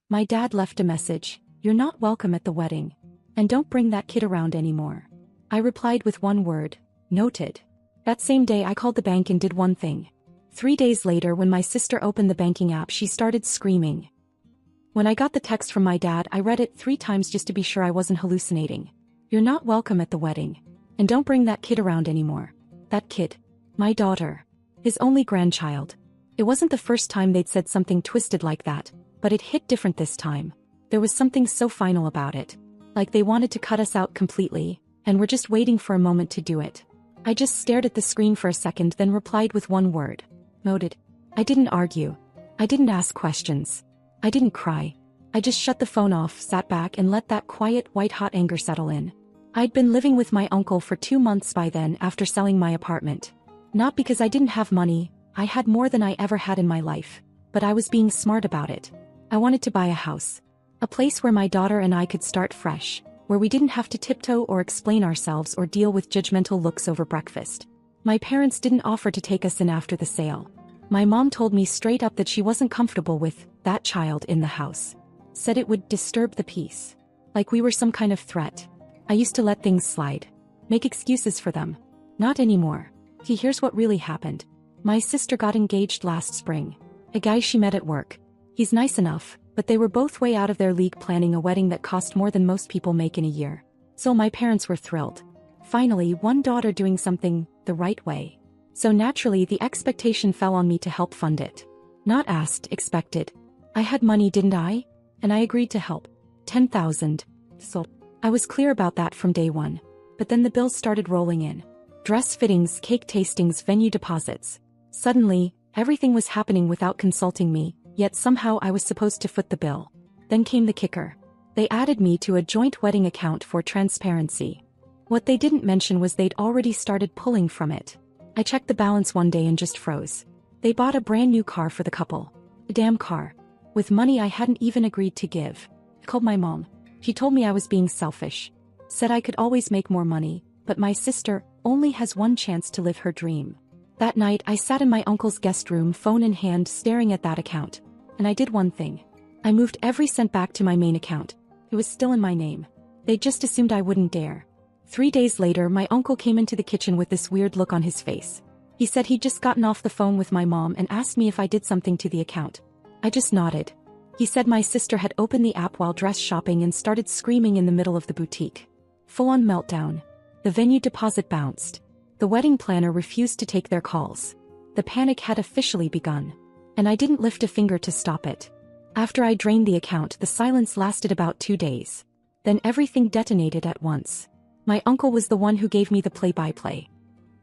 My dad left a message, "You're not welcome at the wedding. And don't bring that kid around anymore." I replied with one word, "Noted." That same day I called the bank and did one thing. 3 days later when my sister opened the banking app she started screaming. When I got the text from my dad I read it 3 times just to be sure I wasn't hallucinating. "You're not welcome at the wedding. And don't bring that kid around anymore." That kid. My daughter. His only grandchild. It wasn't the first time they'd said something twisted like that, but it hit different this time. There was something so final about it. Like they wanted to cut us out completely, and were just waiting for a moment to do it. I just stared at the screen for a second then replied with one word. Noted. I didn't argue. I didn't ask questions. I didn't cry. I just shut the phone off, sat back and let that quiet, white-hot anger settle in. I'd been living with my uncle for 2 months by then after selling my apartment. Not because I didn't have money, I had more than I ever had in my life. But I was being smart about it. I wanted to buy a house. A place where my daughter and I could start fresh, where we didn't have to tiptoe or explain ourselves or deal with judgmental looks over breakfast. My parents didn't offer to take us in after the sale. My mom told me straight up that she wasn't comfortable with that child in the house. Said it would disturb the peace. Like we were some kind of threat. I used to let things slide. Make excuses for them. Not anymore. Here's what really happened. My sister got engaged last spring. A guy she met at work. He's nice enough, but they were both way out of their league planning a wedding that cost more than most people make in a year. So my parents were thrilled. Finally, one daughter doing something the right way. So naturally the expectation fell on me to help fund it. Not asked, expected. I had money, didn't I? And I agreed to help. 10,000. So I was clear about that from day one. But then the bills started rolling in. Dress fittings, cake tastings, venue deposits. Suddenly, everything was happening without consulting me, yet somehow I was supposed to foot the bill. Then came the kicker. They added me to a joint wedding account for transparency. What they didn't mention was they'd already started pulling from it. I checked the balance one day and just froze. They bought a brand new car for the couple. A damn car. With money I hadn't even agreed to give. I called my mom. She told me I was being selfish. Said I could always make more money, but my sister only has one chance to live her dream. That night I sat in my uncle's guest room, phone in hand, staring at that account. And I did one thing. I moved every cent back to my main account. It was still in my name. They just assumed I wouldn't dare. 3 days later my uncle came into the kitchen with this weird look on his face. He said he'd just gotten off the phone with my mom and asked me if I did something to the account. I just nodded. He said my sister had opened the app while dress shopping and started screaming in the middle of the boutique. Full-on meltdown. The venue deposit bounced. The wedding planner refused to take their calls. The panic had officially begun. And I didn't lift a finger to stop it. After I drained the account, the silence lasted about 2 days. Then everything detonated at once. My uncle was the one who gave me the play-by-play.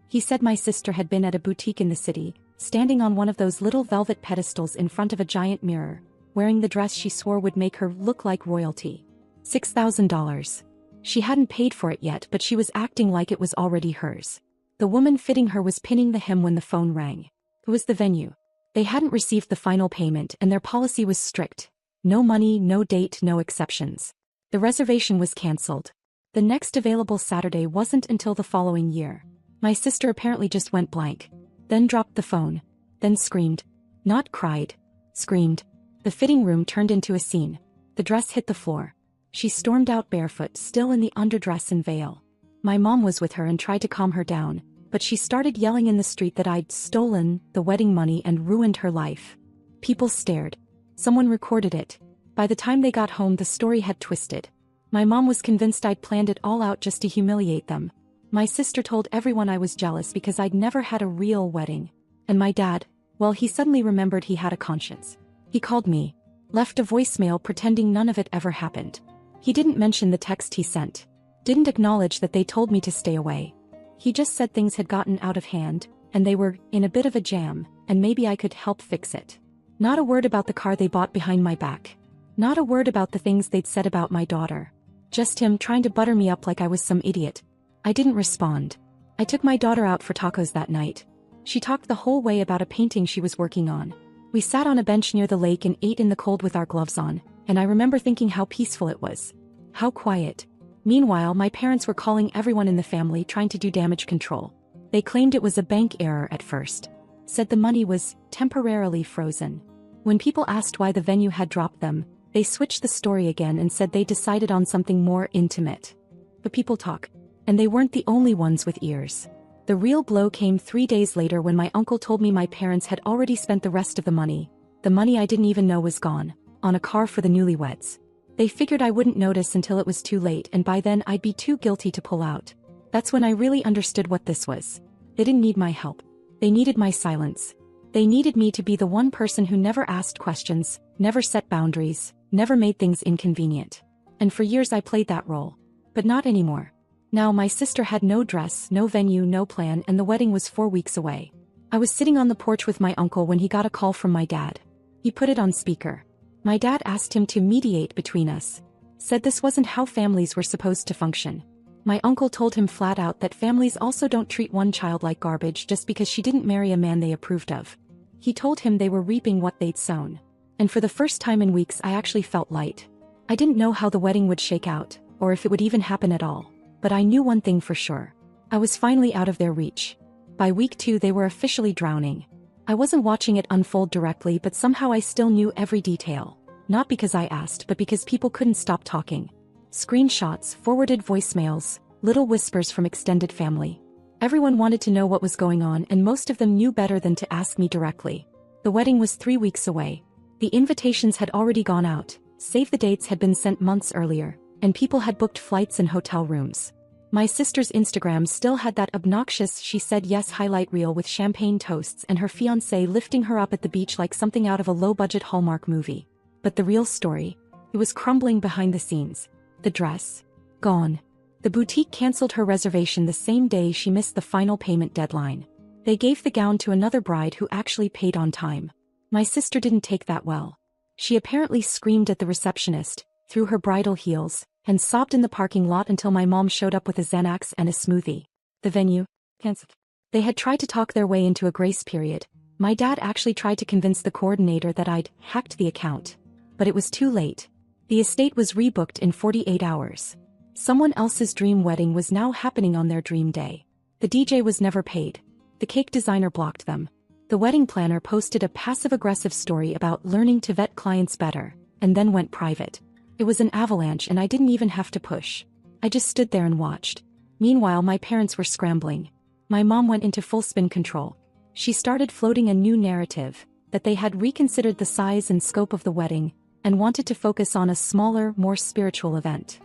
He said my sister had been at a boutique in the city, standing on one of those little velvet pedestals in front of a giant mirror, wearing the dress she swore would make her look like royalty. $6,000. She hadn't paid for it yet, but she was acting like it was already hers. The woman fitting her was pinning the hem when the phone rang. It was the venue. They hadn't received the final payment and their policy was strict. No money, no date, no exceptions. The reservation was cancelled. The next available Saturday wasn't until the following year. My sister apparently just went blank. Then dropped the phone. Then screamed. Not cried. Screamed. The fitting room turned into a scene. The dress hit the floor. She stormed out barefoot, still in the underdress and veil. My mom was with her and tried to calm her down, but she started yelling in the street that I'd stolen the wedding money and ruined her life. People stared. Someone recorded it. By the time they got home the story had twisted. My mom was convinced I'd planned it all out just to humiliate them. My sister told everyone I was jealous because I'd never had a real wedding. And my dad, well, he suddenly remembered he had a conscience. He called me. Left a voicemail pretending none of it ever happened. He didn't mention the text he sent. Didn't acknowledge that they told me to stay away. He just said things had gotten out of hand, and they were in a bit of a jam, and maybe I could help fix it. Not a word about the car they bought behind my back. Not a word about the things they'd said about my daughter. Just him trying to butter me up like I was some idiot. I didn't respond. I took my daughter out for tacos that night. She talked the whole way about a painting she was working on. We sat on a bench near the lake and ate in the cold with our gloves on, and I remember thinking how peaceful it was. How quiet. Meanwhile, my parents were calling everyone in the family trying to do damage control. They claimed it was a bank error at first. Said the money was temporarily frozen. When people asked why the venue had dropped them, They switched the story again and said they decided on something more intimate. But people talk. And they weren't the only ones with ears. The real blow came 3 days later when my uncle told me my parents had already spent the rest of the money I didn't even know was gone, on a car for the newlyweds. They figured I wouldn't notice until it was too late, and by then I'd be too guilty to pull out. That's when I really understood what this was. They didn't need my help. They needed my silence. They needed me to be the one person who never asked questions, never set boundaries, never made things inconvenient. And for years I played that role. But not anymore. Now my sister had no dress, no venue, no plan, and the wedding was 4 weeks away. I was sitting on the porch with my uncle when he got a call from my dad. He put it on speaker. My dad asked him to mediate between us. Said this wasn't how families were supposed to function. My uncle told him flat out that families also don't treat one child like garbage just because she didn't marry a man they approved of. He told him they were reaping what they'd sown. And for the first time in weeks I actually felt light. I didn't know how the wedding would shake out, or if it would even happen at all. But I knew one thing for sure. I was finally out of their reach. By week 2 they were officially drowning. I wasn't watching it unfold directly, but somehow I still knew every detail. Not because I asked, but because people couldn't stop talking. Screenshots, forwarded voicemails, little whispers from extended family. Everyone wanted to know what was going on, and most of them knew better than to ask me directly. The wedding was 3 weeks away. The invitations had already gone out, save the dates had been sent months earlier, and people had booked flights and hotel rooms. My sister's Instagram still had that obnoxious "she said yes" highlight reel with champagne toasts and her fiancé lifting her up at the beach like something out of a low-budget Hallmark movie. But the real story? It was crumbling behind the scenes. The dress? Gone. The boutique canceled her reservation the same day she missed the final payment deadline. They gave the gown to another bride who actually paid on time. My sister didn't take that well. She apparently screamed at the receptionist, through her bridal heels, and sobbed in the parking lot until my mom showed up with a Xanax and a smoothie. The venue? Canceled. They had tried to talk their way into a grace period. My dad actually tried to convince the coordinator that I'd hacked the account. But it was too late. The estate was rebooked in 48 hours. Someone else's dream wedding was now happening on their dream day. The DJ was never paid. The cake designer blocked them. The wedding planner posted a passive-aggressive story about learning to vet clients better, and then went private. It was an avalanche, and I didn't even have to push. I just stood there and watched. Meanwhile, my parents were scrambling. My mom went into full spin control. She started floating a new narrative, that they had reconsidered the size and scope of the wedding, and wanted to focus on a smaller, more spiritual event.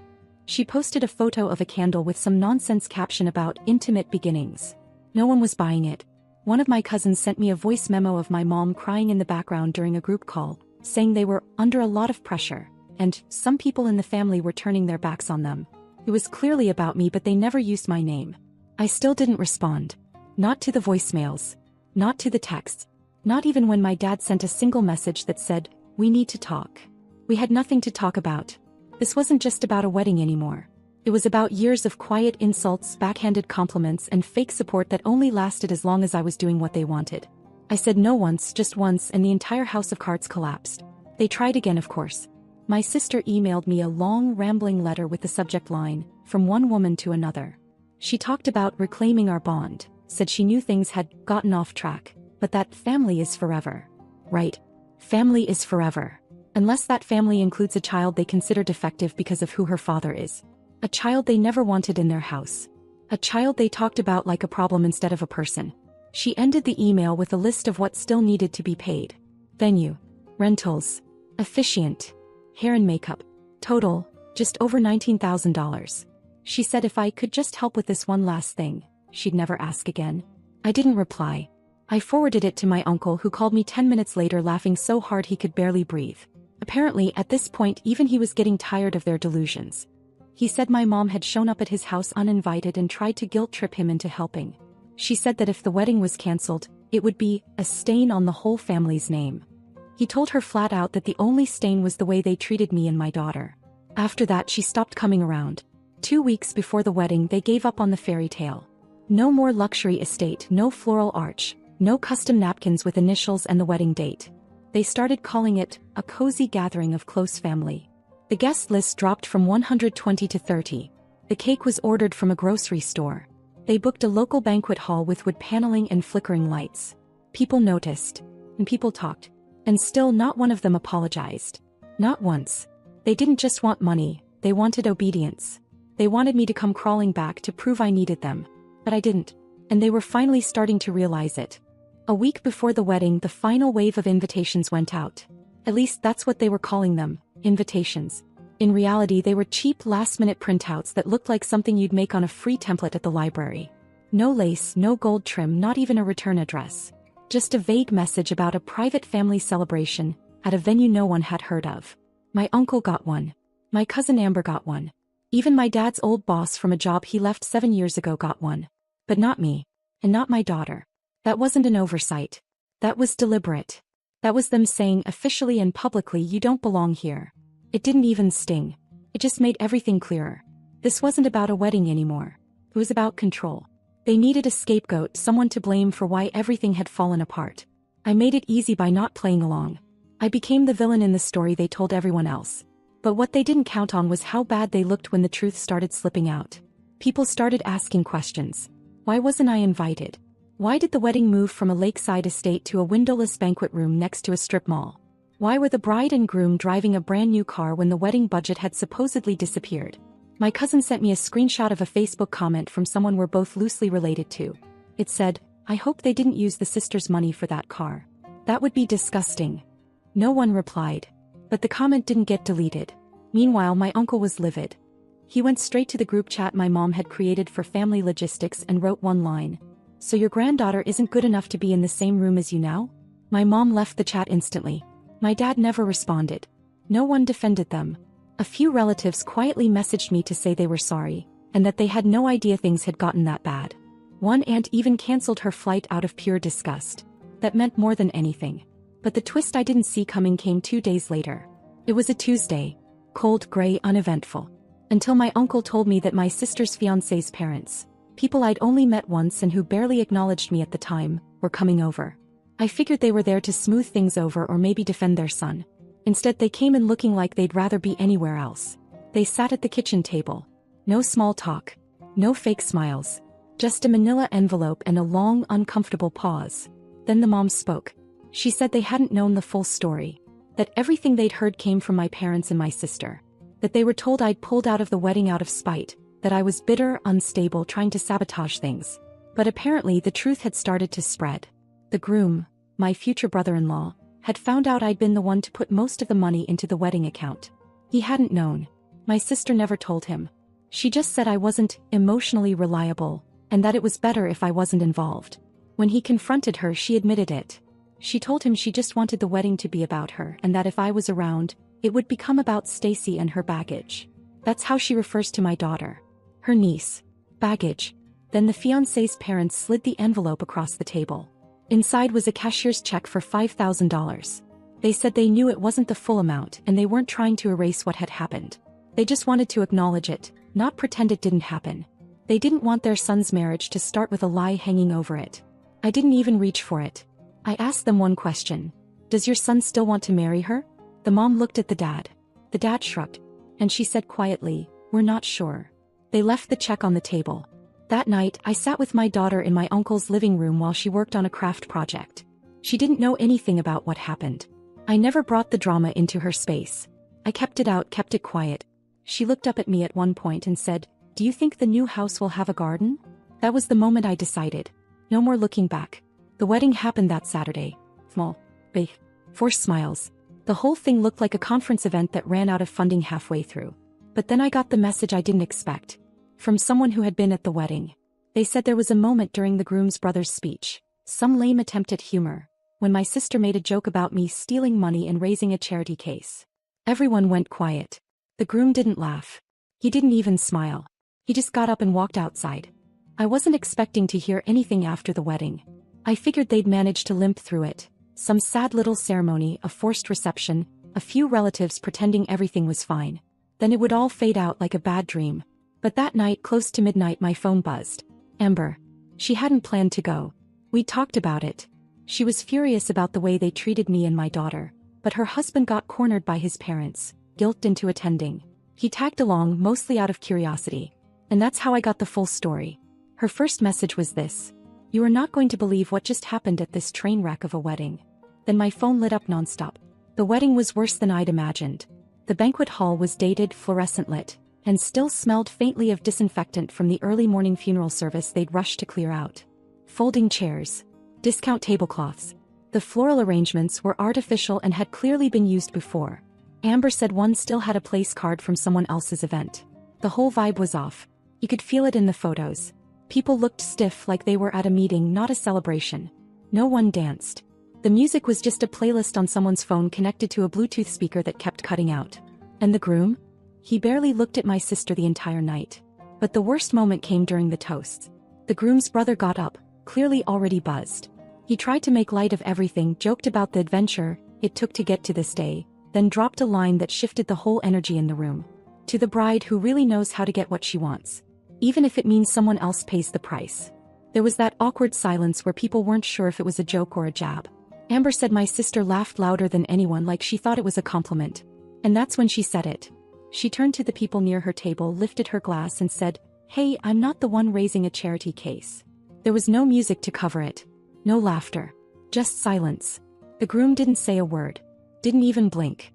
She posted a photo of a candle with some nonsense caption about intimate beginnings. No one was buying it. One of my cousins sent me a voice memo of my mom crying in the background during a group call, saying they were under a lot of pressure, and some people in the family were turning their backs on them. It was clearly about me, but they never used my name. I still didn't respond. Not to the voicemails. Not to the texts. Not even when my dad sent a single message that said, "We need to talk." We had nothing to talk about. This wasn't just about a wedding anymore. It was about years of quiet insults, backhanded compliments, and fake support that only lasted as long as I was doing what they wanted. I said no once, just once, and the entire house of cards collapsed. They tried again, of course. My sister emailed me a long, rambling letter with the subject line, "From one woman to another." She talked about reclaiming our bond, said she knew things had gotten off track, but that family is forever. Right. Family is forever. Unless that family includes a child they consider defective because of who her father is. A child they never wanted in their house. A child they talked about like a problem instead of a person. She ended the email with a list of what still needed to be paid. Venue. Rentals. Officiant. Hair and makeup. Total, just over $19,000. She said if I could just help with this one last thing, she'd never ask again. I didn't reply. I forwarded it to my uncle, who called me 10 minutes later laughing so hard he could barely breathe. Apparently, at this point even he was getting tired of their delusions. He said my mom had shown up at his house uninvited and tried to guilt-trip him into helping. She said that if the wedding was cancelled, it would be a stain on the whole family's name. He told her flat out that the only stain was the way they treated me and my daughter. After that she stopped coming around. 2 weeks before the wedding they gave up on the fairy tale. No more luxury estate, no floral arch, no custom napkins with initials and the wedding date. They started calling it a cozy gathering of close family. The guest list dropped from 120 to 30. The cake was ordered from a grocery store. They booked a local banquet hall with wood paneling and flickering lights. People noticed. And people talked. And still not one of them apologized. Not once. They didn't just want money, they wanted obedience. They wanted me to come crawling back to prove I needed them. But I didn't. And they were finally starting to realize it. A week before the wedding, the final wave of invitations went out. At least that's what they were calling them, invitations. In reality, they were cheap last-minute printouts that looked like something you'd make on a free template at the library. No lace, no gold trim, not even a return address. Just a vague message about a private family celebration at a venue no one had heard of. My uncle got one. My cousin Amber got one. Even my dad's old boss from a job he left 7 years ago got one. But not me. And not my daughter. That wasn't an oversight. That was deliberate. That was them saying officially and publicly, you don't belong here. It didn't even sting. It just made everything clearer. This wasn't about a wedding anymore. It was about control. They needed a scapegoat, someone to blame for why everything had fallen apart. I made it easy by not playing along. I became the villain in the story they told everyone else. But what they didn't count on was how bad they looked when the truth started slipping out. People started asking questions. Why wasn't I invited? Why did the wedding move from a lakeside estate to a windowless banquet room next to a strip mall? Why were the bride and groom driving a brand new car when the wedding budget had supposedly disappeared? My cousin sent me a screenshot of a Facebook comment from someone we're both loosely related to. It said, "I hope they didn't use the sister's money for that car. That would be disgusting." No one replied. But the comment didn't get deleted. Meanwhile, my uncle was livid. He went straight to the group chat my mom had created for family logistics and wrote one line. "So your granddaughter isn't good enough to be in the same room as you now?" My mom left the chat instantly. My dad never responded. No one defended them. A few relatives quietly messaged me to say they were sorry, and that they had no idea things had gotten that bad. One aunt even canceled her flight out of pure disgust. That meant more than anything. But the twist I didn't see coming came 2 days later. It was a Tuesday. Cold, gray, uneventful. Until my uncle told me that my sister's fiancé's parents, people I'd only met once and who barely acknowledged me at the time, were coming over. I figured they were there to smooth things over or maybe defend their son. Instead, they came in looking like they'd rather be anywhere else. They sat at the kitchen table. No small talk. No fake smiles. Just a manila envelope and a long, uncomfortable pause. Then the mom spoke. She said they hadn't known the full story. That everything they'd heard came from my parents and my sister. That they were told I'd pulled out of the wedding out of spite. That I was bitter, unstable, trying to sabotage things. But apparently the truth had started to spread. The groom, my future brother-in-law, had found out I'd been the one to put most of the money into the wedding account. He hadn't known. My sister never told him. She just said I wasn't emotionally reliable, and that it was better if I wasn't involved. When he confronted her, she admitted it. She told him she just wanted the wedding to be about her and that if I was around, it would become about Stacy and her baggage. That's how she refers to my daughter. Her niece. Baggage. Then the fiancé's parents slid the envelope across the table. Inside was a cashier's check for $5,000. They said they knew it wasn't the full amount and they weren't trying to erase what had happened. They just wanted to acknowledge it, not pretend it didn't happen. They didn't want their son's marriage to start with a lie hanging over it. I didn't even reach for it. I asked them one question. "Does your son still want to marry her?" The mom looked at the dad. The dad shrugged. And she said quietly, "We're not sure." They left the check on the table. That night, I sat with my daughter in my uncle's living room while she worked on a craft project. She didn't know anything about what happened. I never brought the drama into her space. I kept it out, kept it quiet. She looked up at me at one point and said, "Do you think the new house will have a garden?" That was the moment I decided. No more looking back. The wedding happened that Saturday. Small, big, forced smiles. The whole thing looked like a conference event that ran out of funding halfway through. But then I got the message I didn't expect. From someone who had been at the wedding. They said there was a moment during the groom's brother's speech, some lame attempt at humor, when my sister made a joke about me stealing money and raising a charity case. Everyone went quiet. The groom didn't laugh. He didn't even smile. He just got up and walked outside. I wasn't expecting to hear anything after the wedding. I figured they'd manage to limp through it. Some sad little ceremony, a forced reception, a few relatives pretending everything was fine. Then it would all fade out like a bad dream. But that night, close to midnight, my phone buzzed. Amber. She hadn't planned to go. We talked about it. She was furious about the way they treated me and my daughter, but her husband got cornered by his parents, guilted into attending. He tagged along mostly out of curiosity. And that's how I got the full story. Her first message was this. "You are not going to believe what just happened at this train wreck of a wedding." Then my phone lit up nonstop. The wedding was worse than I'd imagined. The banquet hall was dated, fluorescent lit, and still smelled faintly of disinfectant from the early morning funeral service they'd rushed to clear out. Folding chairs. Discount tablecloths. The floral arrangements were artificial and had clearly been used before. Amber said one still had a place card from someone else's event. The whole vibe was off. You could feel it in the photos. People looked stiff, like they were at a meeting, not a celebration. No one danced. The music was just a playlist on someone's phone connected to a Bluetooth speaker that kept cutting out. And the groom? He barely looked at my sister the entire night. But the worst moment came during the toasts. The groom's brother got up, clearly already buzzed. He tried to make light of everything, joked about the adventure it took to get to this day, then dropped a line that shifted the whole energy in the room. To the bride who really knows how to get what she wants, even if it means someone else pays the price. There was that awkward silence where people weren't sure if it was a joke or a jab. Amber said my sister laughed louder than anyone, like she thought it was a compliment. And that's when she said it. She turned to the people near her table, lifted her glass and said, "Hey, I'm not the one raising a charity case." There was no music to cover it. No laughter. Just silence. The groom didn't say a word. Didn't even blink.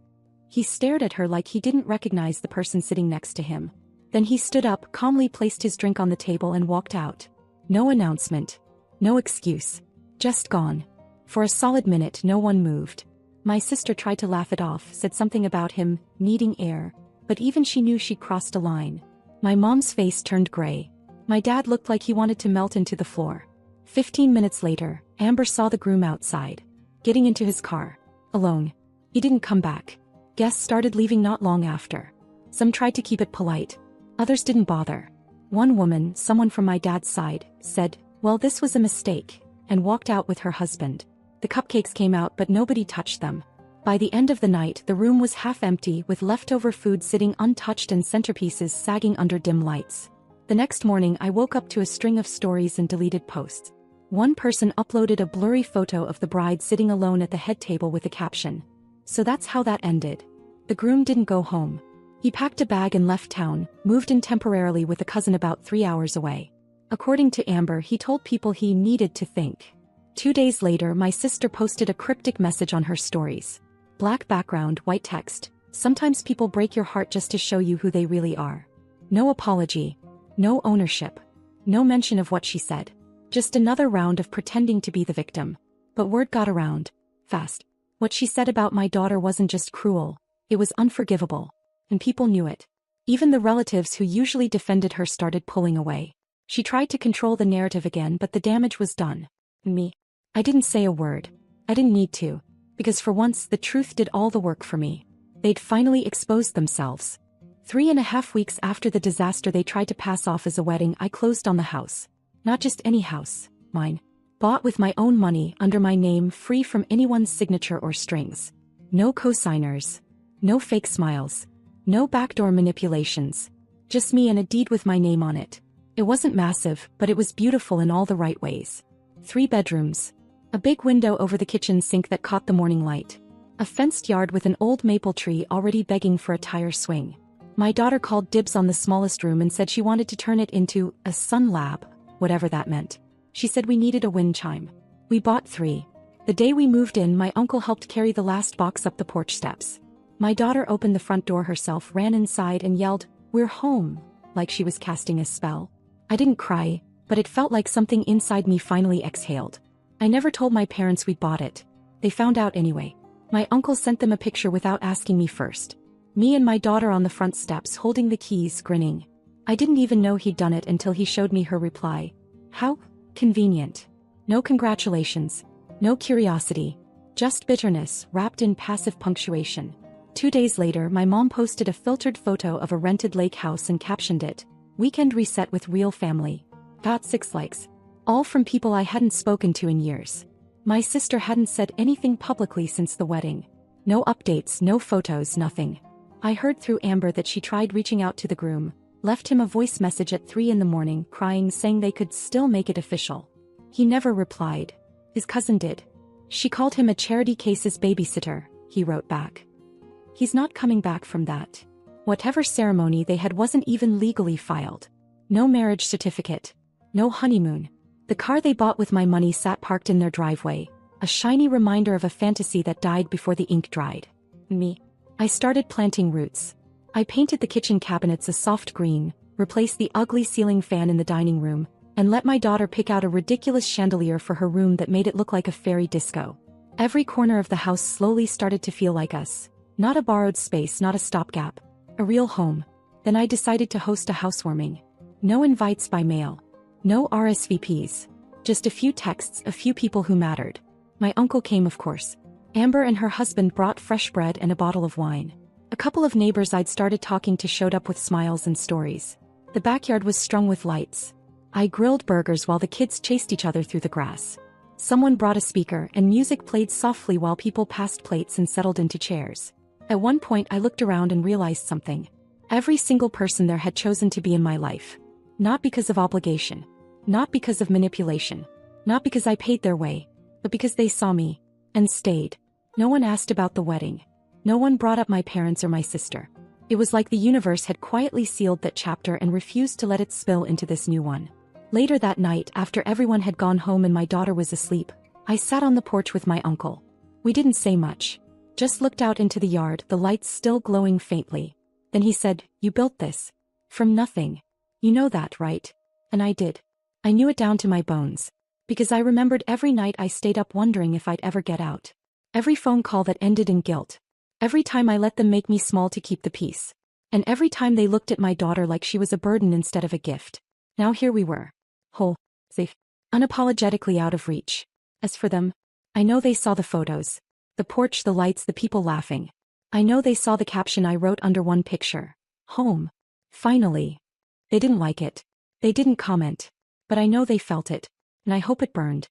He stared at her like he didn't recognize the person sitting next to him. Then he stood up, calmly placed his drink on the table and walked out. No announcement. No excuse. Just gone. For a solid minute no one moved. My sister tried to laugh it off, said something about him needing air, but even she knew she'd crossed a line. My mom's face turned gray. My dad looked like he wanted to melt into the floor. 15 minutes later, Amber saw the groom outside, getting into his car. Alone. He didn't come back. Guests started leaving not long after. Some tried to keep it polite. Others didn't bother. One woman, someone from my dad's side, said, "Well, this was a mistake," and walked out with her husband. The cupcakes came out but nobody touched them. By the end of the night the room was half empty, with leftover food sitting untouched and centerpieces sagging under dim lights. The next morning I woke up to a string of stories and deleted posts. One person uploaded a blurry photo of the bride sitting alone at the head table with a caption, "So that's how that ended." The groom didn't go home. He packed a bag and left town, moved in temporarily with a cousin about 3 hours away. According to Amber, he told people he needed to think. 2 days later my sister posted a cryptic message on her stories. Black background, white text. "Sometimes people break your heart just to show you who they really are." No apology. No ownership. No mention of what she said. Just another round of pretending to be the victim. But word got around. Fast. What she said about my daughter wasn't just cruel. It was unforgivable. And people knew it. Even the relatives who usually defended her started pulling away. She tried to control the narrative again, but the damage was done. Me. I didn't say a word. I didn't need to. Because for once the truth did all the work for me. They'd finally exposed themselves. 3.5 weeks after the disaster they tried to pass off as a wedding, I closed on the house. Not just any house, mine. Bought with my own money, under my name, free from anyone's signature or strings. No co-signers. No fake smiles. No backdoor manipulations. Just me and a deed with my name on it. It wasn't massive, but it was beautiful in all the right ways. 3 bedrooms. A big window over the kitchen sink that caught the morning light. A fenced yard with an old maple tree already begging for a tire swing. My daughter called dibs on the smallest room and said she wanted to turn it into a sun lab, whatever that meant. She said we needed a wind chime. We bought 3. The day we moved in, my uncle helped carry the last box up the porch steps. My daughter opened the front door herself, ran inside and yelled, "We're home," like she was casting a spell. I didn't cry, but it felt like something inside me finally exhaled. I never told my parents we'd bought it. They found out anyway. My uncle sent them a picture without asking me first. Me and my daughter on the front steps holding the keys, grinning. I didn't even know he'd done it until he showed me her reply. How convenient. No congratulations. No curiosity. Just bitterness, wrapped in passive punctuation. 2 days later my mom posted a filtered photo of a rented lake house and captioned it, "Weekend reset with real family." Got 6 likes. All from people I hadn't spoken to in years. My sister hadn't said anything publicly since the wedding. No updates, no photos, nothing. I heard through Amber that she tried reaching out to the groom, left him a voice message at 3 in the morning, crying, saying they could still make it official. He never replied. His cousin did. She called him a charity case's babysitter, he wrote back. He's not coming back from that. Whatever ceremony they had wasn't even legally filed. No marriage certificate. No honeymoon. The car they bought with my money sat parked in their driveway, a shiny reminder of a fantasy that died before the ink dried. Me. I started planting roots. I painted the kitchen cabinets a soft green, replaced the ugly ceiling fan in the dining room, and let my daughter pick out a ridiculous chandelier for her room that made it look like a fairy disco. Every corner of the house slowly started to feel like us. Not a borrowed space, not a stopgap. A real home. Then I decided to host a housewarming. No invites by mail. No RSVPs. Just a few texts, a few people who mattered. My uncle came, of course. Amber and her husband brought fresh bread and a bottle of wine. A couple of neighbors I'd started talking to showed up with smiles and stories. The backyard was strung with lights. I grilled burgers while the kids chased each other through the grass. Someone brought a speaker and music played softly while people passed plates and settled into chairs. At one point I looked around and realized something. Every single person there had chosen to be in my life. Not because of obligation. Not because of manipulation. Not because I paid their way. But because they saw me. And stayed. No one asked about the wedding. No one brought up my parents or my sister. It was like the universe had quietly sealed that chapter and refused to let it spill into this new one. Later that night, after everyone had gone home and my daughter was asleep, I sat on the porch with my uncle. We didn't say much. Just looked out into the yard, the lights still glowing faintly. Then he said, "You built this. From nothing. You know that, right?" And I did. I knew it down to my bones. Because I remembered every night I stayed up wondering if I'd ever get out. Every phone call that ended in guilt. Every time I let them make me small to keep the peace. And every time they looked at my daughter like she was a burden instead of a gift. Now here we were. Whole. Safe. Unapologetically out of reach. As for them, I know they saw the photos. The porch, the lights, the people laughing. I know they saw the caption I wrote under one picture. Home. Finally. They didn't like it. They didn't comment. But I know they felt it. And I hope it burned.